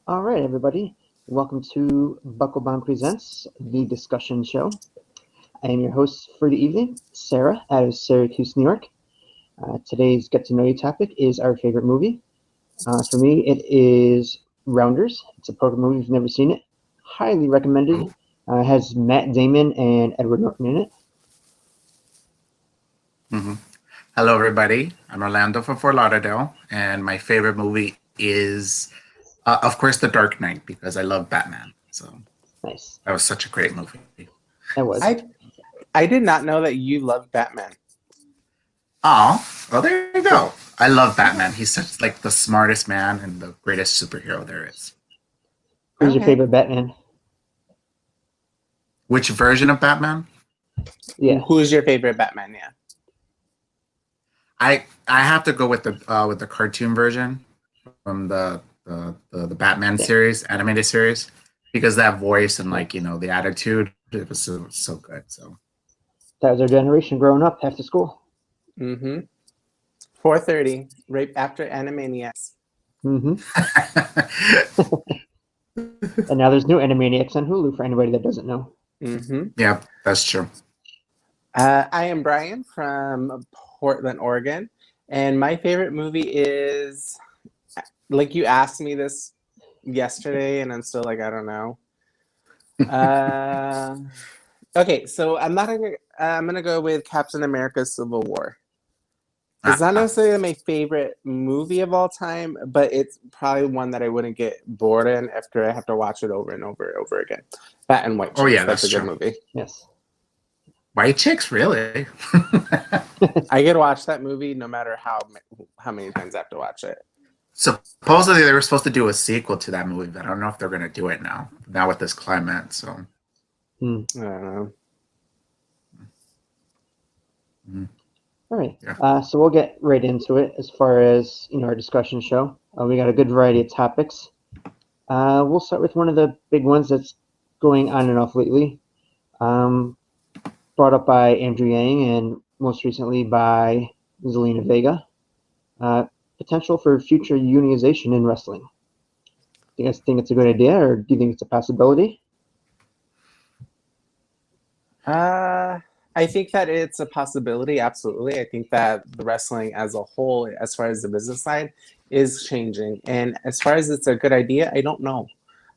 All right, everybody. Welcome to BuckleBomb Presents, the discussion show. I am your host for the evening, Sarah, out of Syracuse, New York. Today's Get to Know You topic is our favorite movie. For me, it is Rounders. It's a poker movie. If you've never seen it, highly recommended. It has Matt Damon and Edward Norton in it. hmm Hello, everybody. I'm Orlando from Fort Lauderdale, and my favorite movie is, of course, The Dark Knight because I love Batman. So Nice. that was such a great movie. That was. I I did not know that you love Batman. Oh, well, there you Yeah. go. I love Batman. He's such like the smartest man and the greatest superhero there is. Who's your Okay. favorite Batman? Which version of Batman? Yeah. Who's your favorite Batman? Yeah. I have to go with the cartoon version from the Batman Yeah. series, animated series, because that voice and the attitude, it was so good. So. That was our generation growing up after school. Mm-hmm. 4:30, right after Animaniacs. Mm-hmm. And now there's new Animaniacs on Hulu for anybody that doesn't know. Mm-hmm. Yeah, that's true. I am Brian from Portland, Oregon, and my favorite movie is, like, you asked me this yesterday, and I'm still like, I don't know. Okay, so I'm gonna go with Captain America: Civil War. It's not necessarily my favorite movie of all time, but it's probably one that I wouldn't get bored in after I have to watch it over and over and over again. Fat and White Chicks. Oh yeah, that's a good true. movie. Yes. White chicks, really? I could watch that movie no matter how many times I have to watch it. Supposedly they were supposed to do a sequel to that movie, but I don't know if they're going to do it now. Now with this climate, so. I don't know. Mm. All right. Yeah. So we'll get right into it as far as our discussion show. We got a good variety of topics. We'll start with one of the big ones that's going on and off lately. Brought up by Andrew Yang and most recently by Zelina Vega. Potential for future unionization in wrestling. Do you guys think it's a good idea, or do you think it's a possibility? I think that it's a possibility, absolutely. I think that the wrestling as a whole, as far as the business side, is changing. And as far as it's a good idea, I don't know.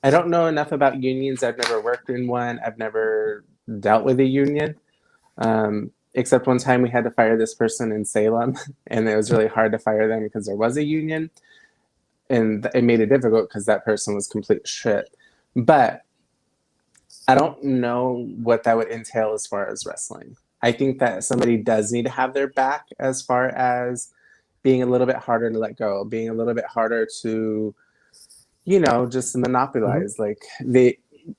I don't know enough about unions. I've never worked in one. I've never dealt with a union. Except one time we had to fire this person in Salem, and it was really hard to fire them because there was a union. And it made it difficult because that person was complete shit. But I don't know what that would entail as far as wrestling. I think that somebody does need to have their back as far as being a little bit harder to let go, being a little bit harder to, just monopolize. Like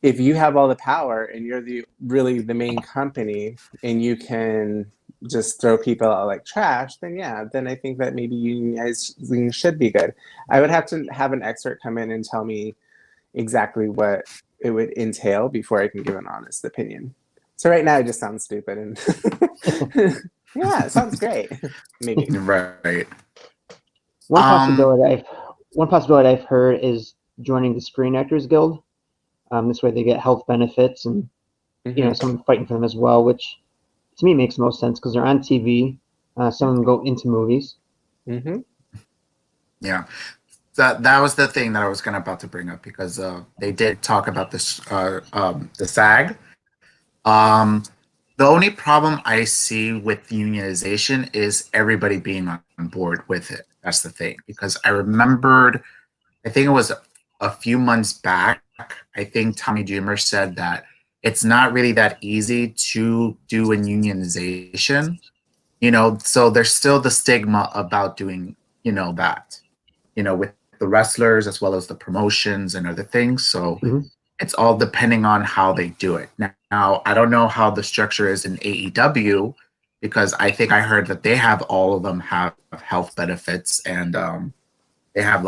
if you have all the power and you're really the main company and you can just throw people out like trash, then I think that maybe unionizing should be good. I would have to have an expert come in and tell me exactly what it would entail before I can give an honest opinion. So right now it just sounds stupid and yeah, it sounds great. Maybe. Right. One possibility I've heard is joining the Screen Actors Guild. This way they get health benefits and someone fighting for them as well, which to me makes most sense because they're on TV. Some of them go into movies. Mm-hmm. Yeah. That was the thing that I was about to bring up because they did talk about this the SAG. The only problem I see with unionization is everybody being on board with it. That's the thing. Because I remembered, I think it was a few months back, I think Tommy Dreamer said that it's not really that easy to do a unionization. So there's still the stigma about doing, that, with the wrestlers as well as the promotions and other things. So it's all depending on how they do it. Now, I don't know how the structure is in AEW because I think I heard that they have all of them have health benefits and they have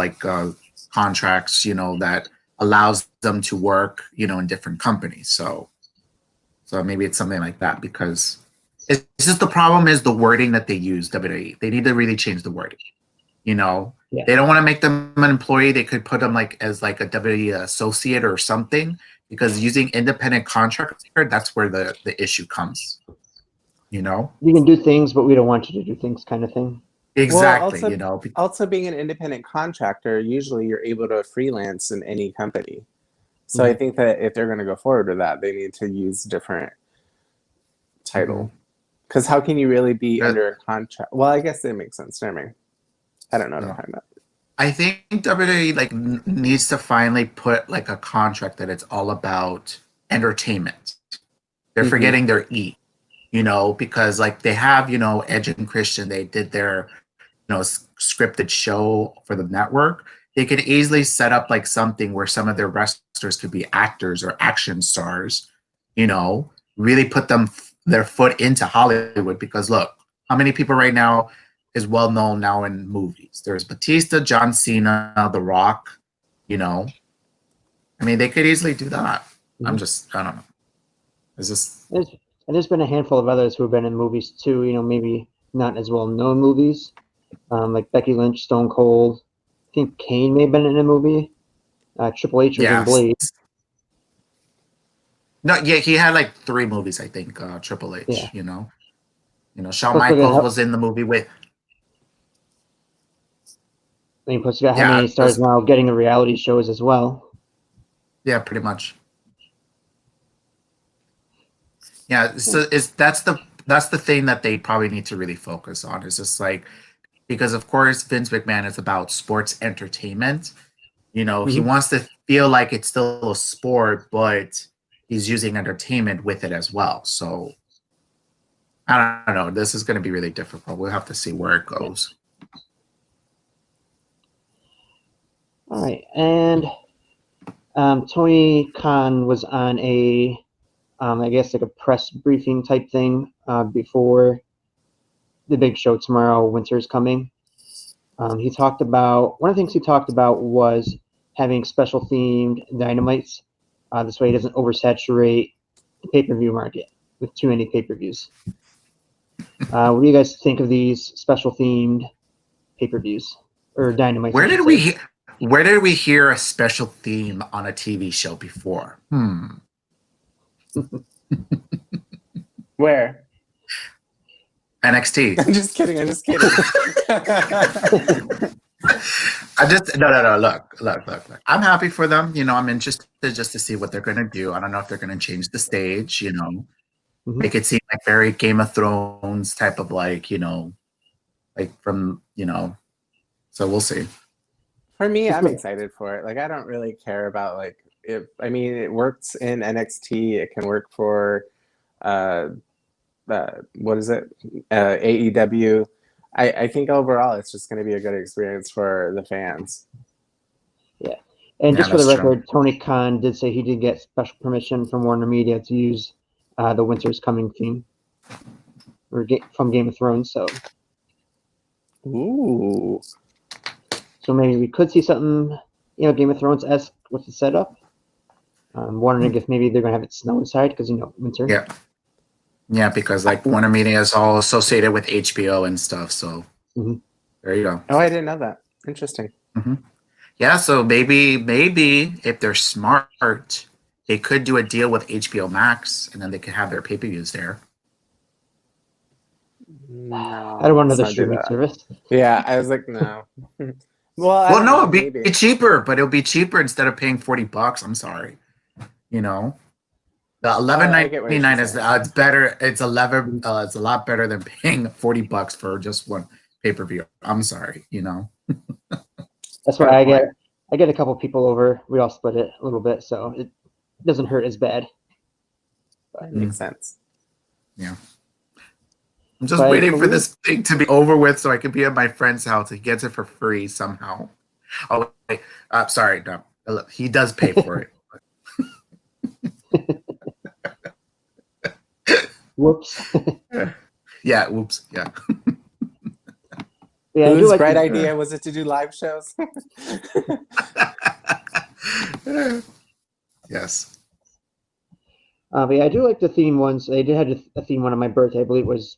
contracts, that allows them to work, in different companies. So maybe it's something like that because it's just the problem is the wording that they use, WWE. They need to really change the wording. You know, Yeah. they don't want to make them an employee. They could put them like as like a W associate or something, because using independent contractor, that's where the issue comes. You know, You can do things, but we don't want you to do things, kind of thing. Well, exactly. You know, also being an independent contractor, usually you're able to freelance in any company. So I think that if they're going to go forward with that, they need to use different title. Because how can you really be under a contract? Well, I guess it makes sense. Never mind. I don't know what I'm talking about. I think WWE like needs to finally put like a contract that it's all about entertainment. They're forgetting their E, you know, because like they have, you know, Edge and Christian, they did their, you know, scripted show for the network. They could easily set up like something where some of their wrestlers could be actors or action stars, you know, really put them their foot into Hollywood. Because look, how many people right now is well known now in movies? There's Batista, John Cena, The Rock, you know. I mean, they could easily do that. I don't know. Is this There's been a handful of others who have been in movies too. You know, maybe not as well known movies, like Becky Lynch, Stone Cold. I think Kane may have been in a movie. Triple H was in Blade. No, yeah, he had like 3 movies, I think. Triple H, Yeah. you know, Shawn Plus, Michaels was in the movie with. I mean, plus you got how Yeah, many stars now getting the reality shows as well. Yeah, pretty much. Yeah, so that's the thing that they probably need to really focus on. Is just like, because of course Vince McMahon is about sports entertainment. You know, he wants to feel like it's still a sport, but he's using entertainment with it as well. So I don't know. This is going to be really difficult. We'll have to see where it goes. All right, and Tony Khan was on a, I guess like a press briefing type thing before the big show tomorrow. Winter's coming. He talked about, one of the things he talked about was having special themed Dynamites. This way, he doesn't oversaturate the pay-per-view market with too many pay-per-views. What do you guys think of these special themed pay-per-views or Dynamites? Where did we hear a special theme on a TV show before? Where? NXT. I'm just kidding. No. Look. I'm happy for them. You know, I'm interested just to see what they're going to do. I don't know if they're going to change the stage. You know, make it seem like very Game of Thrones type of like, you know, like from, you know. So we'll see. For me, I'm excited for it. Like, I don't really care about like if. I mean, it works in NXT. It can work for, what is it? AEW. I think overall, it's just going to be a good experience for the fans. Yeah. And Yeah, just for the that's record, Tony Khan did say he did get special permission from Warner Media to use the Winter's Coming theme from Game of Thrones. So, Ooh. so maybe we could see something, you know, Game of Thrones-esque with the setup. Wondering if maybe they're gonna have it snow inside because, you know, winter. Yeah, because like Warner Media is all associated with HBO and stuff. So there you go. Oh, I didn't know that. Interesting. Yeah, so maybe if they're smart, they could do a deal with HBO Max, and then they could have their pay-per-views there. No, I don't want let's another not do streaming that. service. Yeah, I was like, no. Well, I don't no, know, it'd be cheaper, but it'll be cheaper instead of paying $40. I'm sorry, you know, the I get what you're $11.99 is saying. it's better. It's it's a lot better than paying $40 for just one pay-per-view. I'm sorry, you know. That's Fair why point. I get a couple people over. We all split it a little bit, so it doesn't hurt as bad. That makes sense. Yeah. I'm just waiting for this thing to be over with so I can be at my friend's house. He gets it for free somehow. Oh, wait. Sorry. No. He does pay for it. Whoops. Yeah. Whoops. Yeah. Yeah, Whose bright idea was it to do live shows? Yes. But yeah, I do like the theme ones. They did have a theme one on my birthday. I believe it was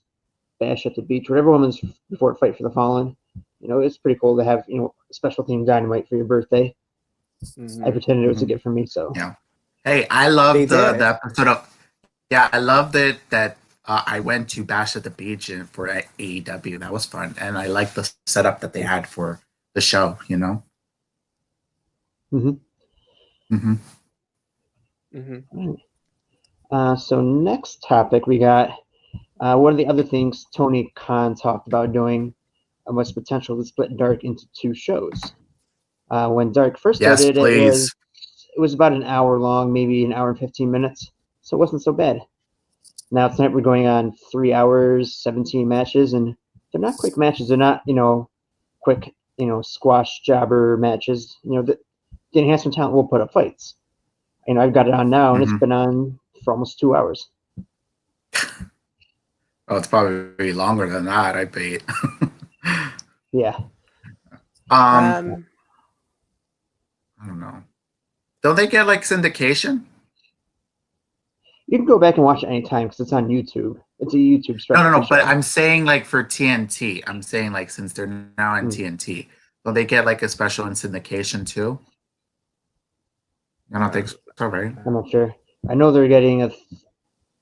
Bash at the Beach, where everyone was before Fight for the Fallen. it's pretty cool to have special themed Dynamite for your birthday. Mhm. I pretended it was a gift from me, so Yeah. Hey, I They love the did. episode of. Yeah, I loved it that I went to Bash at the Beach for AEW. That was fun, and I like the setup that they had for the show. hmm Hmm. Mhm. So next topic we got one of the other things Tony Khan talked about doing was potential to split Dark into two shows. When Dark first Yes, started, it was please. about an hour long, maybe an hour and 15 minutes, so it wasn't so bad. Now tonight we're going on 3 hours, 17 matches, and they're not quick matches. They're not quick squash jobber matches. The enhancement talent will put up fights. I've got it on now, and it's Hmm. been on for almost 2 hours. Oh, it's probably longer than that. I bet. Yeah. Um, I don't know. Don't they get like syndication? You can go back and watch it anytime because it's on YouTube. It's a YouTube No, no, specialty no. But show. I'm saying like for TNT. I'm saying like since they're now in TNT, don't they get like a special in syndication too? I don't think so, right? I'm not sure. I know they're getting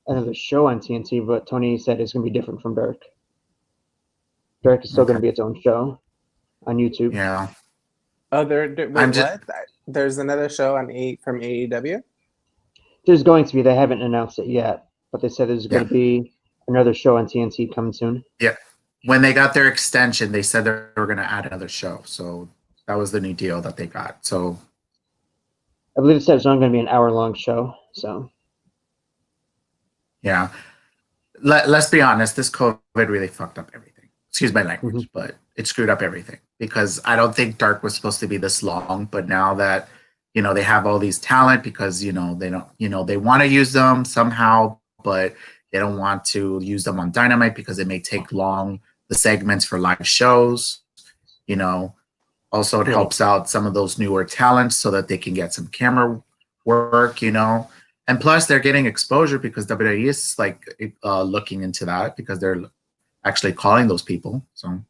another show on TNT, but Tony said it's going to be different from Dark. Dark is still going Okay. to be its own show on YouTube. Yeah. oh, I'm wait, just. what? There's another show on from AEW. There's going to be. They haven't announced it yet, but they said there's going Yeah. to be another show on TNT coming soon. Yeah. When they got their extension, they said they were going to add another show. So that was the new deal that they got. So I believe it said it's only going to be an hour-long show. So yeah. Let's be honest. This COVID really fucked up everything. Excuse my language, but it screwed up everything because I don't think Dark was supposed to be this long. But now that they have all these talent because they don't they want to use them somehow, but they don't want to use them on Dynamite because it may take long the segments for live shows. You know, Also, it right. helps out some of those newer talents so that they can get some camera work. And plus, they're getting exposure because WWE is like looking into that because they're actually calling those people. So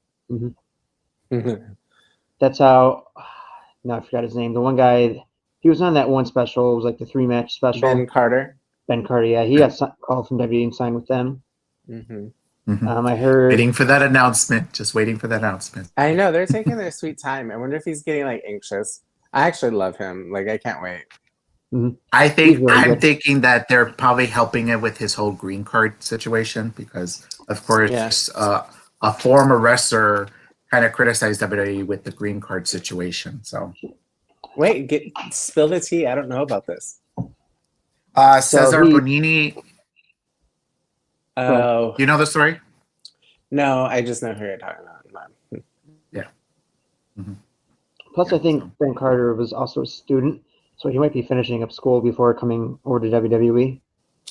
That's how. Now I forgot his name. The one guy, he was on that one special. It was like the 3-match special. Ben Carter. Ben Carter. Yeah, he got called from WWE and signed with them. Hmm. I heard. waiting for that announcement. Just waiting for that announcement. I know they're taking their sweet time. I wonder if he's getting like anxious. I actually love him. Like I can't wait. He's really I'm good. thinking that they're probably helping it with his whole green card situation because, of course, Yeah. a former wrestler kind of criticized WWE with the green card situation. So, Wait, spill the tea. I don't know about this. Cesar he- Bonini, Oh you know the story? no, I just know who you're talking about. Yeah. Mm-hmm. Plus, Yeah, I think so. Ben Carter was also a student, so he might be finishing up school before coming over to WWE.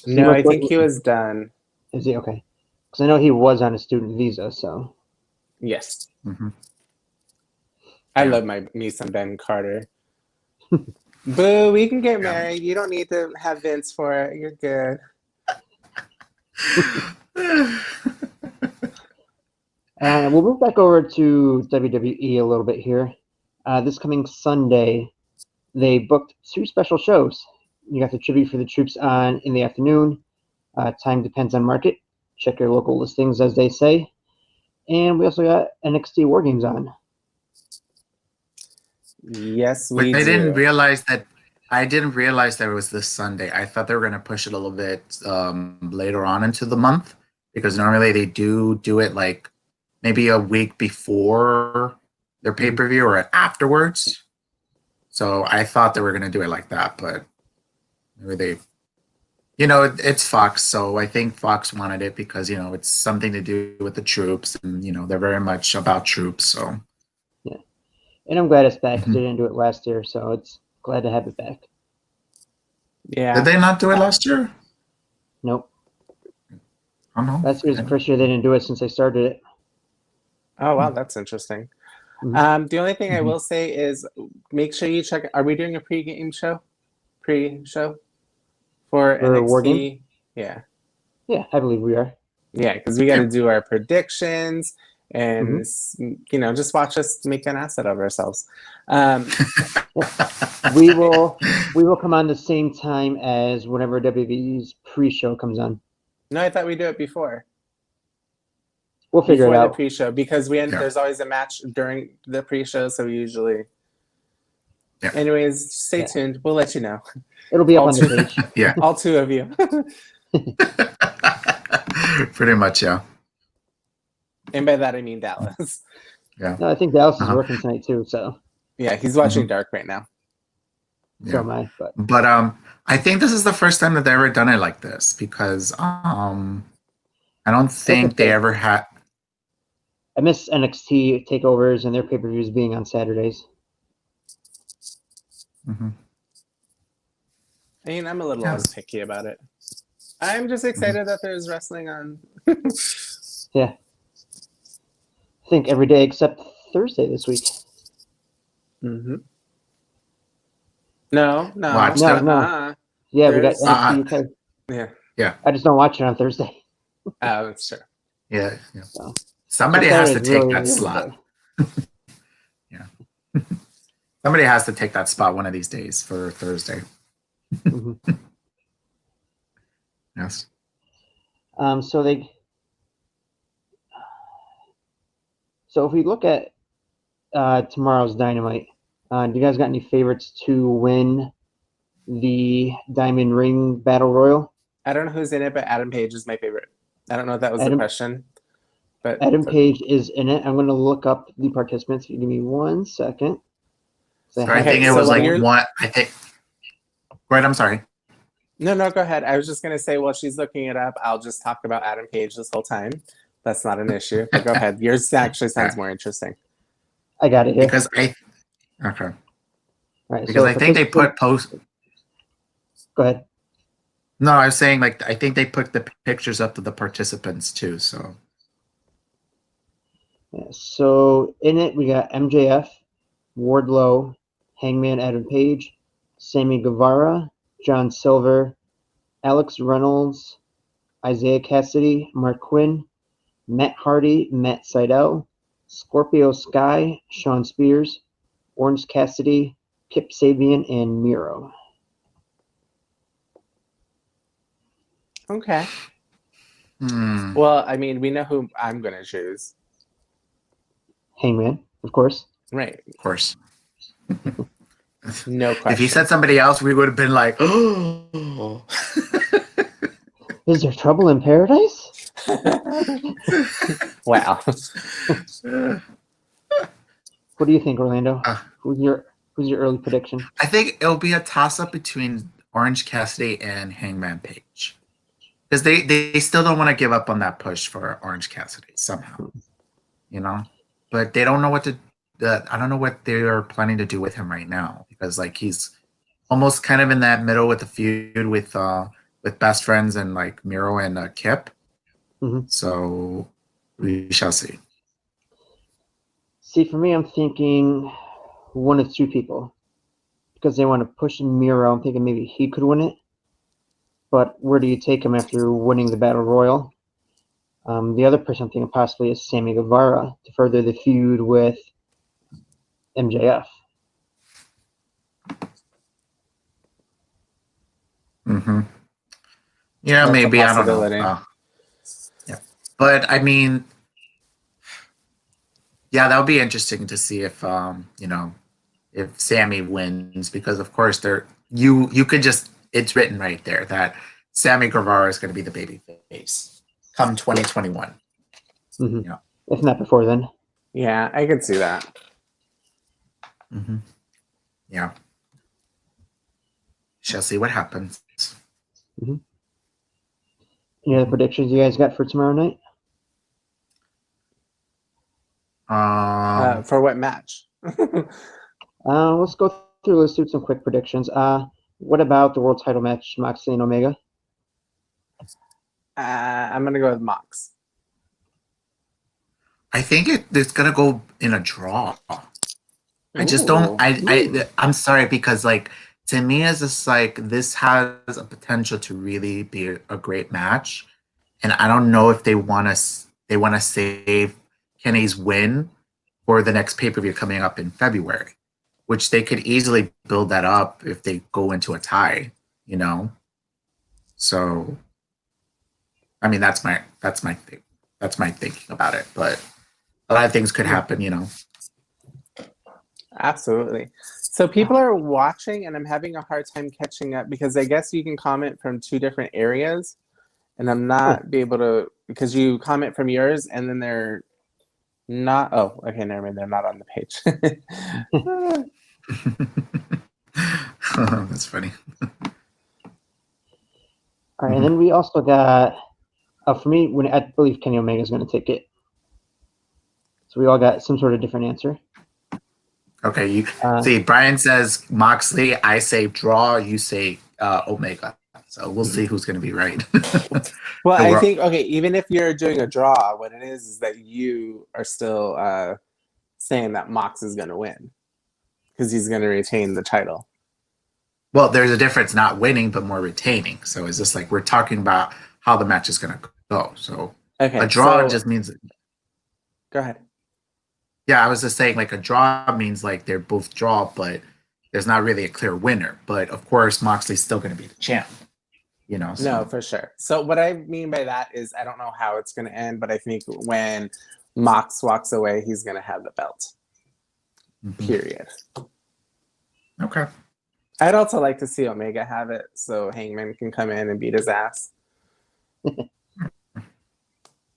No, I think he was done. Is he okay? Because I know he was on a student visa. So Yes. Mm-hmm. I Yeah. love me some Ben Carter. Boo, we can get married. You don't need to have Vince for it. You're good. we'll move back over to WWE a little bit here. This coming Sunday, they booked 2 special shows. You got the Tribute for the Troops on in the afternoon. Time depends on market. Check your local listings, as they say. And we also got NXT War Games on. Yes, Which we I didn't do. realize that. I didn't realize that it was this Sunday. I thought they were going to push it a little bit later on into the month because normally they do it like maybe a week before their pay-per-view or afterwards. So I thought they were going to do it like that, but maybe they, it's Fox. So I think Fox wanted it because, it's something to do with the troops and, they're very much about troops. So Yeah, and I'm glad it's back because they didn't do it last year, so it's glad to have it back. Yeah. did they not do it last year? Nope. I don't know. Last year's the first year they didn't do it since they started it. Oh wow, that's interesting. The only thing I will say is make sure you check. Are we doing a pre-show for For War NXT? Game? Yeah, Yeah, I believe we are. yeah, because we got to do our predictions, and just watch us make an asset of ourselves. We will come on the same time as whenever WWE's pre-show comes on. No, I thought we'd do it before. We'll figure it Before the out. pre-show, because there's always a match during the pre-show, so we usually. Yeah. Anyways, stay tuned. We'll let you know. It'll be up on the page. Yeah. All two of you. Pretty much, yeah. And by that I mean Dallas. Yeah. No, I think Dallas is working tonight too, so Yeah, he's watching Dark right now. so am I. But I think this is the first time that they've ever done it like this, because I don't think they ever had. I miss NXT takeovers and their pay-per-views being on Saturdays. Mm-hmm. I mean, I'm a little less picky about it. I'm just excited that there's wrestling on. Yeah. I think every day except Thursday this week. Mm-hmm. No. Yeah, we got NXT UK. Yeah. I just don't watch it on Thursday. That's true. Yeah. So, Somebody has to take that slot. Yeah. Somebody has to take that spot one of these days for Thursday. Mm-hmm. Yes. So if we look at tomorrow's Dynamite, do you guys got any favorites to win the Diamond Ring Battle Royal? I don't know who's in it, but Adam Page is my favorite. I don't know if that was the question. But Adam Page is in it. I'm going to look up the participants. If you give me 1 second. I think it was like one. I think. Right, I'm sorry. No, go ahead. I was just going to say, while she's looking it up, I'll just talk about Adam Page this whole time. That's not an issue. But go ahead. Yours actually sounds more interesting. I got it here. Okay. Right, because I think they put post. Go ahead. No, I was saying I think they put the pictures up to the participants too. So. Yeah, so in it we got MJF, Wardlow, Hangman Adam Page, Sammy Guevara, John Silver, Alex Reynolds, Isaiah Cassidy, Mark Quinn, Matt Hardy, Matt Sydal, Scorpio Sky, Sean Spears, Orange Cassidy, Kip Sabian, and Miro. Okay. Well, I mean, we know who I'm going to choose. Hangman, of course. Right. Of course. No question. If he said somebody else, we would have been like, oh. Is there trouble in paradise? Wow. What do you think, Orlando? Who's your early prediction? I think it'll be a toss-up between Orange Cassidy and Hangman Page. Because they still don't want to give up on that push for Orange Cassidy somehow. But they don't know what to I don't know what they are planning to do with him right now, because he's almost kind of in that middle with the feud with Best Friends and Miro and Kip. Mm-hmm. So we shall see. See, for me, I'm thinking one of two people, because they want to push Miro. I'm thinking maybe he could win it, but where do you take him after winning the Battle Royal? The other person I'm thinking possibly is Sammy Guevara to further the feud with MJF. Mm-hmm. Yeah, That's maybe. I don't know. Yeah, but I mean, yeah, that would be interesting to see if if Sammy wins, because of course you could just, it's written right there that Sammy Guevara is going to be the baby face come 2021. Mm-hmm. Yeah. If not before then. Yeah, I could see that. Mm-hmm. Yeah. Shall see what happens. Mm-hmm. Any other predictions you guys got for tomorrow night? For what match? Let's go through. Let's do some quick predictions. What about the world title match, Moxley and Omega? I'm gonna go with Mox. I think it's gonna go in a draw. I just don't. I'm sorry, because to me, it's just this has a potential to really be a great match, and I don't know if they want to save Kenny's win for the next pay-per-view coming up in February, which they could easily build that up if they go into a tie, you know? So, I mean, that's my thing. That's my thinking about it. But a lot of things could happen, you know? Absolutely. So people are watching, and I'm having a hard time catching up because I guess you can comment from 2 different areas, and I'm not be able to because you comment from yours, and then they're not. Oh, okay, never mind. They're not on the page. That's funny. All right, and then we also got, for me, I believe Kenny Omega is going to take it. So we all got some sort of different answer. Okay, you see, Brian says Moxley, I say draw, you say Omega. So we'll see who's going to be right. Well, So I think, okay, even if you're doing a draw, what it is that you are still saying that Mox is going to win because he's going to retain the title. well, there's a difference not winning, but more retaining. So it's just like we're talking about how the match is going to go. So Okay, a draw so, just means, go ahead. yeah, I was just saying like a draw means like they're both draw, but there's not really a clear winner. But of course, Moxley's still going to be the champ. You know, so. No, for sure. So what I mean by that is I don't know how it's going to end, but I think when Mox walks away, he's going to have the belt. Period. Okay. I'd also like to see Omega have it so Hangman can come in and beat his ass.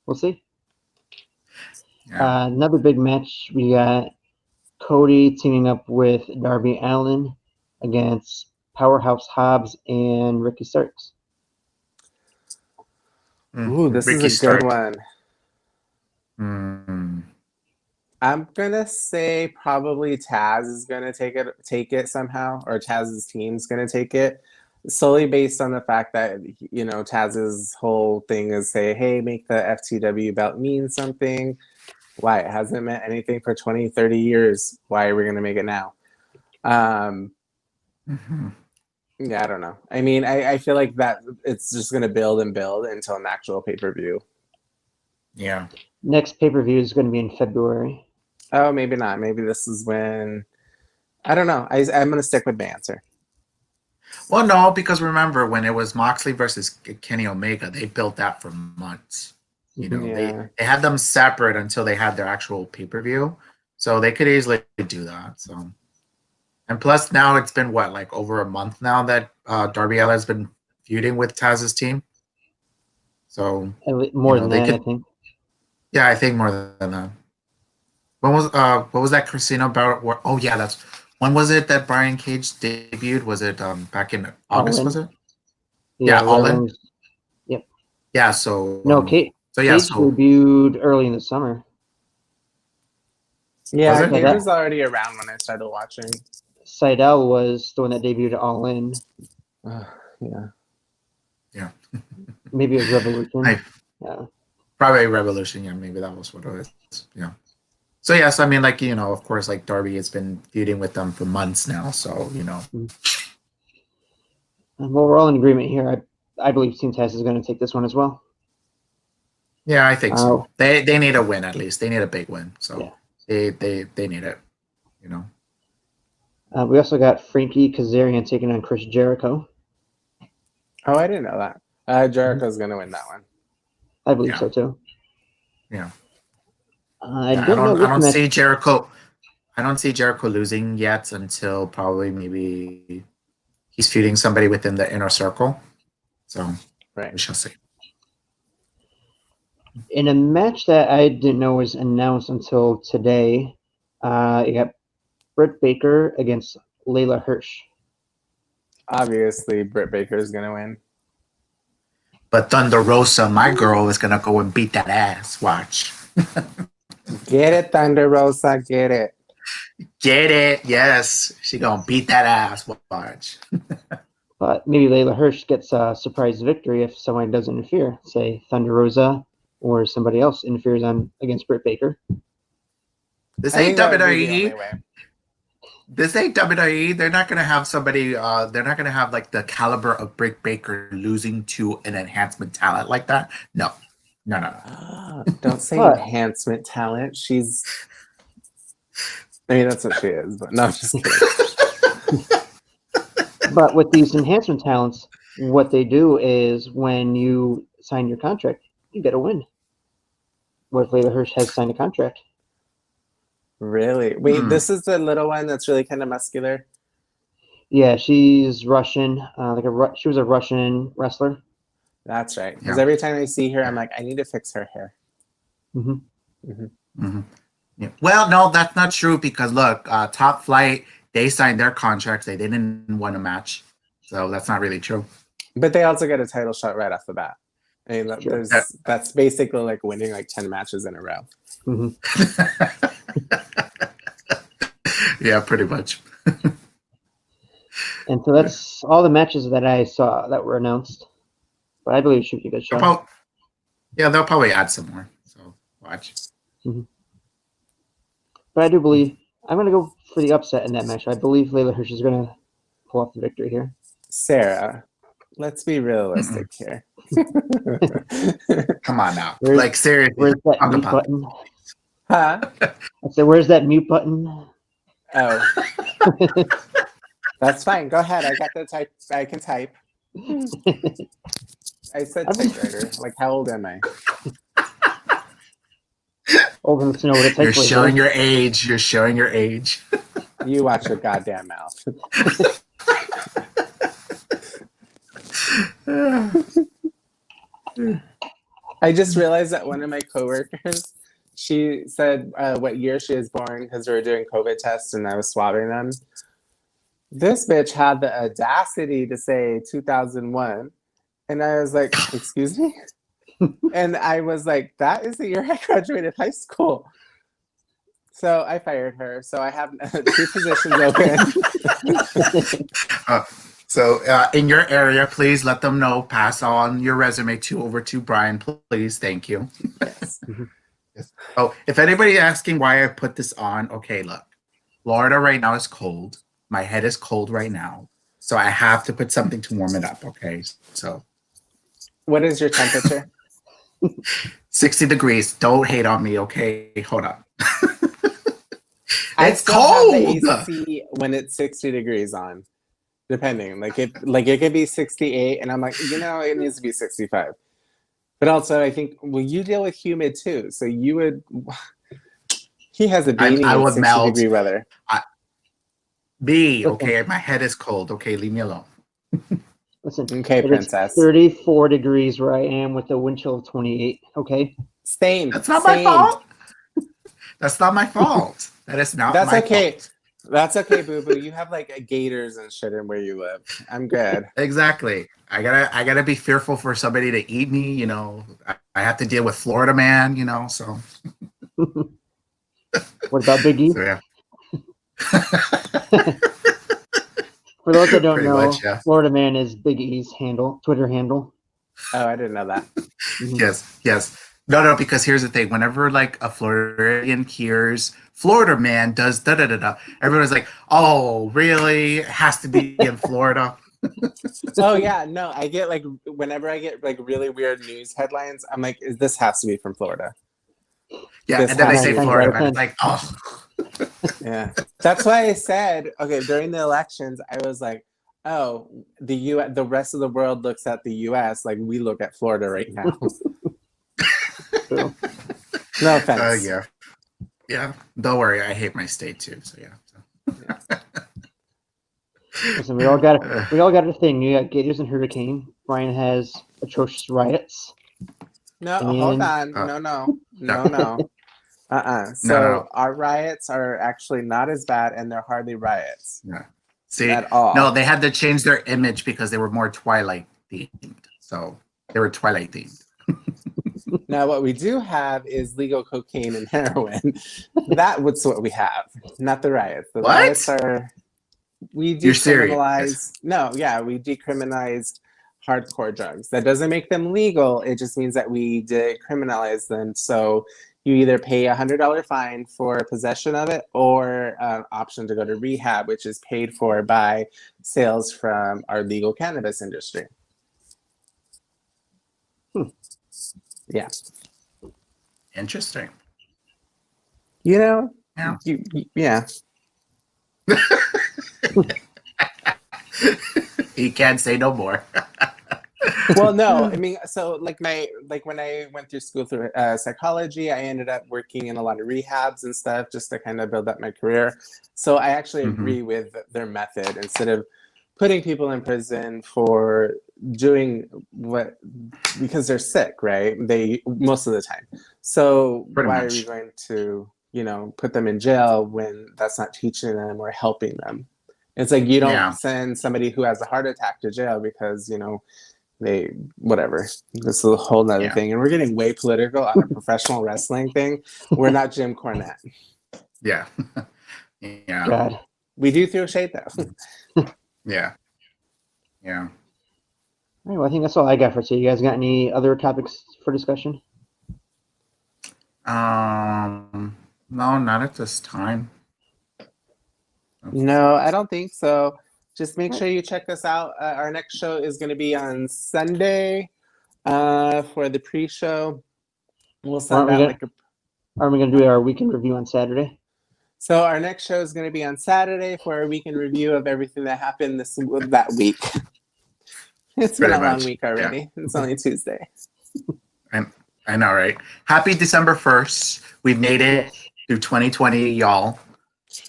We'll see. Yeah. Another big match. We got Cody teaming up with Darby Allin against Powerhouse Hobbs and Ricky Starks. Ooh, this Ricky is a good one. I'm gonna say probably Taz is gonna take it somehow, or Taz's team's gonna take it, solely based on the fact that Taz's whole thing is say, hey, make the FTW belt mean something. Why? It hasn't meant anything for 20, 30 years. Why are we gonna make it now? Yeah, I don't know. I mean, I feel like that it's just gonna build and build until an actual pay-per-view. Yeah. Next pay-per-view is going to be in February. Oh, maybe not. Maybe this is when. I don't know. I'm going to stick with my answer. Well, no, because remember when it was Moxley versus Kenny Omega, they built that for months. You know, Yeah. they had them separate until they had their actual pay-per-view. So they could easily do that. So, and plus now it's been what, like over a month now that Darby Allin has been feuding with Taz's team. So More than that, I think. Yeah, I think more than that. What was that casino about? Oh yeah, when was it that Brian Cage debuted? Was it back in August? Was it? Yeah, All In. Yep. Yeah. So no, Cage debuted early in the summer. Yeah, Cage was already around when I started watching. Seidel was the one that debuted All In. Yeah. Yeah. Maybe it was Revolution. Yeah. Probably Revolution. Yeah, maybe that was what it was. Yeah. So yes, I mean, like of course, like Darby has been feuding with them for months now. So Well, we're all in agreement here. I believe Team Taz is going to take this one as well. Yeah, I think so. They need a win at least. They need a big win. So they need it. We also got Frankie Kazarian taking on Chris Jericho. Oh, I didn't know that. Jericho's going to win that one. I believe so too. Yeah. I don't see Jericho. I don't see Jericho losing yet until probably maybe he's feuding somebody within the inner circle. So we shall see. In a match that I didn't know was announced until today, you got Britt Baker against Layla Hirsch. Obviously, Britt Baker is going to win. But Thunder Rosa, my girl, is going to go and beat that ass. Watch. Get it, Thunder Rosa. Get it. Get it. Yes. She going to beat that ass. Watch. But maybe Layla Hirsch gets a surprise victory if someone does interfere. Say Thunder Rosa or somebody else interferes against Britt Baker. This ain't WWE. This ain't WWE. They're not gonna have somebody. They're not gonna have like the caliber of Britt Baker losing to an enhancement talent like that. No. No. Don't say What? enhancement talent. I mean, that's what she is, but no, I'm just kidding. But with these enhancement talents, what they do is when you sign your contract, you get a win. What if Layla Hirsch has signed a contract? Really? Wait, Hmm. this is the little one that's really kind of muscular? Yeah, she's Russian. She was a Russian wrestler. That's right. Because Yeah. every time I see her, I'm like, I need to fix her hair. Hmm Yeah. Well, no, that's not true because look, Top Flight, they signed their contracts. They didn't win a match. So that's not really true. But they also get a title shot right off the bat. I mean, Sure. that's basically like winning like 10 matches in a row. hmm Yeah, pretty much. And so that's all the matches that I saw that were announced. But I believe it should be a good show. They'll probably add some more. So watch. But I do believe I'm going to go for the upset in that match. I believe Layla Hirsch is going to pull off the victory here. Sarah, let's be realistic here. Come on now. Where's- Like seriously. Where's that talk mute about it. button? Huh? I said, where's that mute button? Oh, that's fine. Go ahead. I got the type. I can type. I said typewriter. Like, how old am I? Old enough to know what a You're typewriter showing is. your age. You're showing your age. You watch your goddamn mouth. I just realized that one of my coworkers, she said what year she was born because we were doing COVID tests and I was swabbing them. This bitch had the audacity to say 2001. And I was like, excuse me? And I was like, that is the year I graduated high school. So I fired her. So I have 2 positions open. So in your area, please let them know. Pass on your resume over to Brian, please. Thank you. Yes. Yes. Oh, if anybody asking why I put this on, okay, look, Florida right now is cold. My head is cold right now, so I have to put something to warm it up. Okay, so What is your temperature? 60 degrees. Don't hate on me. Okay, hold on. I It's still have cold. the AC when it's 60 degrees on, depending. Like it could be 68, and I'm like, it needs to be 65. But also, I think you deal with humid too, so you would. He has a beanie I in would 60-degree weather. Okay, my head is cold. Okay, leave me alone. Listen, Okay, it is princess. 34 degrees where I am with a wind chill of 28. Okay. Same. That's not my fault. That's not my fault. That is not That's my okay. fault. That's okay, boo boo. You have like gators and shit in where you live. I'm good. Exactly. I gotta be fearful for somebody to eat me. I have to deal with Florida man. So. What about Big E? So yeah. For those that don't Pretty know, much, yeah. Florida Man is Big E's Twitter handle. Oh, I didn't know that. Yes. No, because here's the thing. Whenever like a Floridian hears Florida man does da da da da, everyone's like, oh, really? It has to be in Florida. Oh yeah, no, I get like whenever I get like really weird news headlines, I'm like, this has to be from Florida. Yeah, This and then they has say to be Florida, Florida. man. It's like, oh. Yeah, that's why I said during the elections, I was like, oh, the rest of the world looks at the U.S. like we look at Florida right now. So, No offense. Yeah. Don't worry, I hate my state too. So yeah. listen, we all got a thing. You got Gators and Hurricane. Brian has atrocious riots. No, And hold on. No. So No. our riots are actually not as bad, and they're hardly riots. Yeah. See, at all. no, they had to change their image because they were more Twilight themed. So they were Twilight themed. Now, what we do have is legal cocaine and heroin. That's what we have, not the riots. The What? riots are we You're serious? decriminalize. No, yeah, we decriminalized hardcore drugs. That doesn't make them legal. It just means that we decriminalize them. So you either pay $100 fine for possession of it or an option to go to rehab, which is paid for by sales from our legal cannabis industry. Yeah. Interesting. You know, Yeah. yeah. He can't say no more. Well, no, I mean, so like when I went through school through psychology, I ended up working in a lot of rehabs and stuff just to kind of build up my career. So I actually agree with their method. Instead of putting people in prison for doing because they're sick, right? They most of the time. So Pretty why much. are we going to, put them in jail when that's not teaching them or helping them? It's like you don't send somebody who has a heart attack to jail because, they whatever. This is a whole nother thing. And we're getting way political on a professional wrestling thing. We're not Jim Cornette. Yeah. Yeah. God. We do throw shade though. Yeah. Yeah. All right, well, I think that's all I got for today. You guys got any other topics for discussion? No, not at this time. No, I don't think so. Just make sure you check us out. Our next show is going to be on Sunday for the pre-show. We'll send out Aren't we gonna do our weekend review on Saturday? So our next show is going to be on Saturday for our weekend review of everything that happened that week. It's been a long week already. Yeah. It's only Tuesday. I know, right? Happy December 1st. We've made it through 2020, y'all.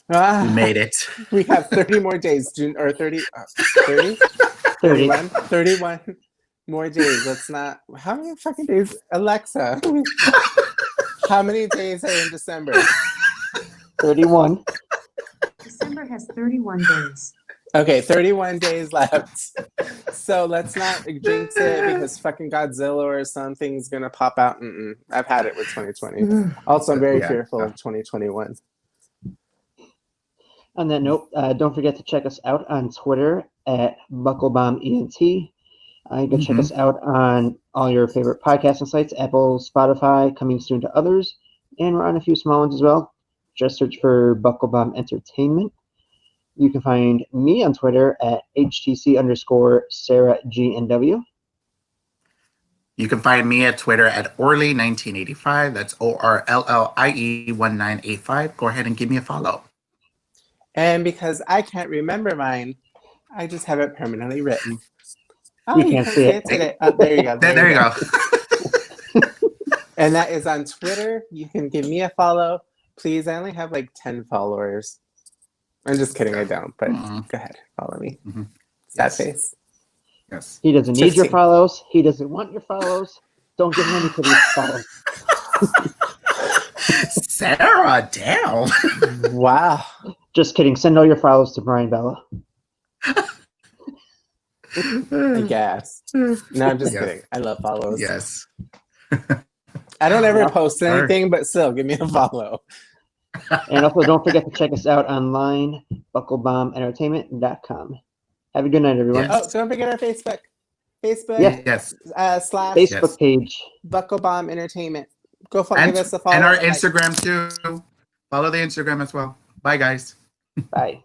We made it. We have 30 more days, 30? 31 more days. Let's not. How many fucking days? Alexa, how many days are in December? 31. December has 31 days. Okay, 31 days left. So let's not jinx it because fucking Godzilla or something's gonna pop out. I've had it with 2020. Also, I'm very fearful of 2021. On that note, don't forget to check us out on Twitter at BuckleBombENT. You can check us out on all your favorite podcasting sites, Apple, Spotify, coming soon to others, and we're on a few small ones as well. Just search for BuckleBomb Entertainment. You can find me on Twitter at HTC_SarahGNW. You can find me at Twitter at Orly1985. That's ORLLIE1985. Go ahead and give me a follow. And because I can't remember mine, I just have it permanently written. Oh, you can't see it today. Oh, there you go. There you go. And that is on Twitter. You can give me a follow. Please, I only have like 10 followers. I'm just kidding, I don't, but go ahead, follow me. Sad face. Yes. He doesn't need your follows. He doesn't want your follows. Don't give him any for these follows. Sarah, damn. Wow. Just kidding. Send all your follows to Brian Bella. I guess. No, I'm just kidding. I love follows. Yes. I don't ever post anything, but still, give me a follow. And also, don't forget to check us out online, BuckleBombEntertainment.com. Have a good night, everyone. Yes. Oh, don't forget our Facebook. Yes. / Facebook page. BuckleBomb Entertainment. Go give us a follow. And our Instagram too. Follow the Instagram as well. Bye, guys. Bye.